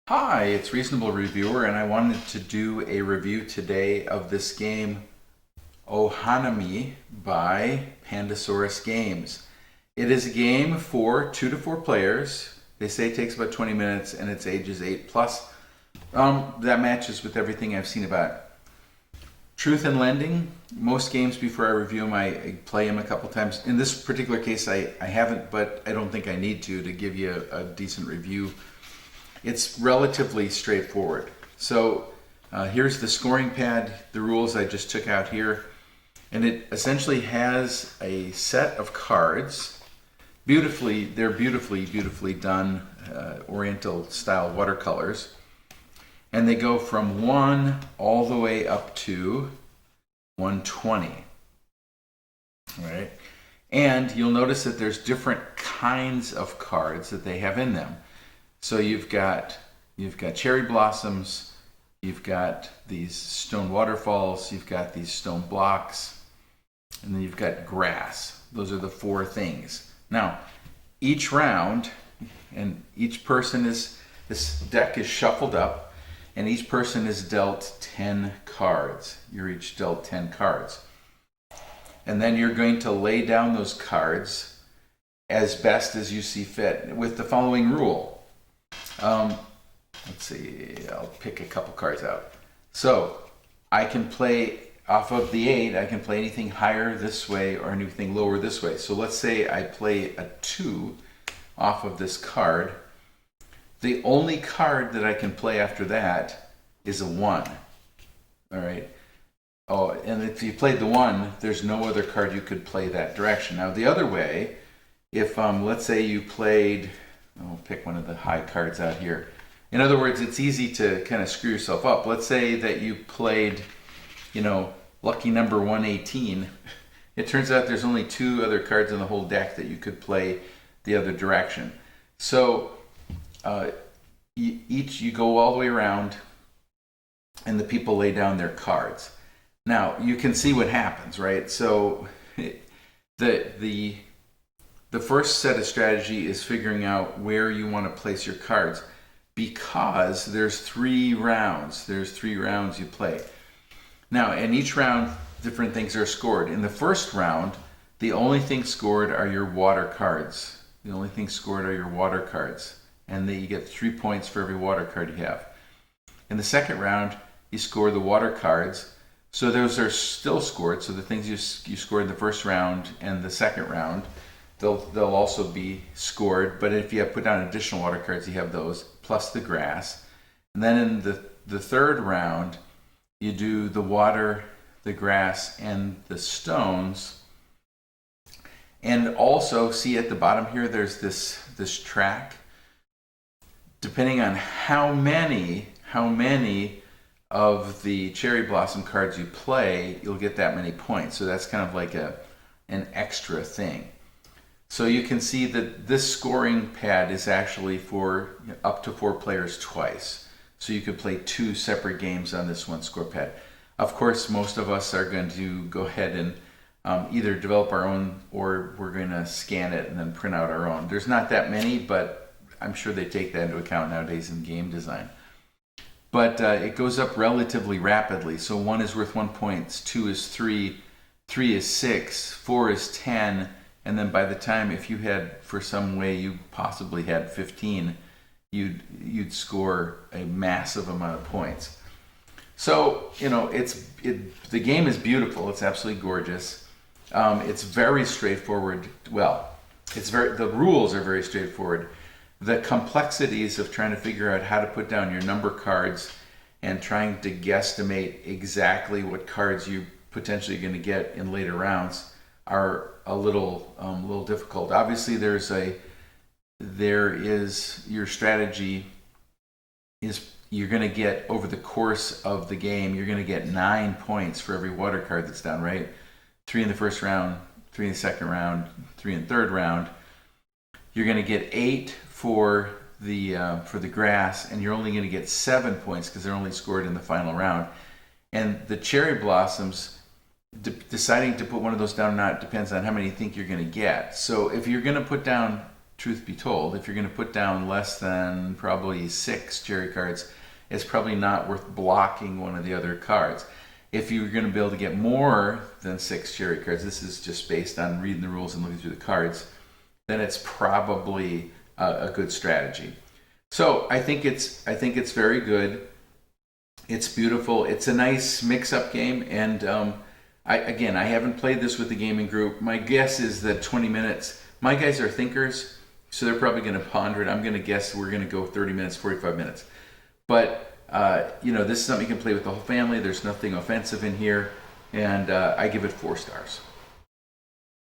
Hi, it's Reasonable Reviewer, and I wanted to do a review today of this game Ohanami by Pandasaurus Games. It is a game for 2 to 4 players. They say it takes about 20 minutes and it's ages 8 plus. That matches with everything I've seen about it. Truth in lending, most games before I review them, I play them a couple times. In this particular case, I haven't, but I don't think I need to give you a decent review. It's relatively straightforward. So here's the scoring pad, the rules I just took out here. And it essentially has a set of cards. They're beautifully done oriental style watercolors. And they go from 1 all the way up to 120. Right? And you'll notice that there's different kinds of cards that they have in them. So you've got cherry blossoms, you've got these stone waterfalls, you've got these stone blocks, and then you've got grass. Those are the 4 things. Now, each round, and each person this deck is shuffled up, and each person is dealt 10 cards. You're each dealt 10 cards. And then you're going to lay down those cards as best as you see fit with the following rule. Let's see, I'll pick a couple cards out. So I can play off of the 8, I can play anything higher this way or anything lower this way. So let's say I play a 2 off of this card. The only card that I can play after that is a 1. All right. Oh, and if you played the 1, there's no other card you could play that direction. Now the other way, if let's say you played, I'll pick one of the high cards out here. In other words, it's easy to kind of screw yourself up. Let's say that you played, lucky number 118. It turns out there's only 2 other cards in the whole deck that you could play the other direction. So you go all the way around, and the people lay down their cards. Now you can see what happens, right? So the first set of strategy is figuring out where you want to place your cards, because there's 3 rounds. There's 3 rounds you play. Now, in each round, different things are scored. In the first round, the only thing scored are your water cards. The only thing scored are your water cards. And then you get 3 points for every water card you have. In the second round, you score the water cards. So those are still scored. So the things you scored in the first round and the second round, they'll also be scored. But if you have put down additional water cards, you have those, plus the grass. And then in the third round, you do the water, the grass, and the stones. And also, see at the bottom here, there's this track. Depending on how many of the cherry blossom cards you play, you'll get that many points. So that's kind of like an extra thing. So you can see that this scoring pad is actually for up to 4 players twice. So you could play 2 separate games on this one score pad. Of course, most of us are going to go ahead and either develop our own, or we're going to scan it and then print out our own. There's not that many, but I'm sure they take that into account nowadays in game design. But it goes up relatively rapidly. So 1 is worth 1 point, 2 is 3, 3 is 6, 4 is 10, and then by the time, if you had, for some way, you possibly had 15, you'd score a massive amount of points. So, the game is beautiful. It's absolutely gorgeous. It's very straightforward. Well, the rules are very straightforward. The complexities of trying to figure out how to put down your number cards and trying to guesstimate exactly what cards you potentially going to get in later rounds are a little difficult. Obviously, there is your strategy is you're going to get, over the course of the game, you're going to get 9 points for every water card that's down, right? 3 in the first round, 3 in the second round, 3 in the third round. You're going to get 8 for the grass, and you're only going to get 7 points because they're only scored in the final round. And the cherry blossoms, deciding to put one of those down or not depends on how many you think you're going to get. So if you're going to put down truth be told. If you're going to put down less than probably 6 cherry cards, it's probably not worth blocking one of the other cards. If you're going to be able to get more than 6 cherry cards, this is just based on reading the rules and looking through the cards, then it's probably a good strategy. So I think it's very good. It's beautiful. It's a nice mix-up game, and I haven't played this with the gaming group. My guess is that 20 minutes. My guys are thinkers, so they're probably going to ponder it. I'm going to guess we're going to go 30 minutes, 45 minutes. But this is something you can play with the whole family. There's nothing offensive in here, and I give it 4 stars.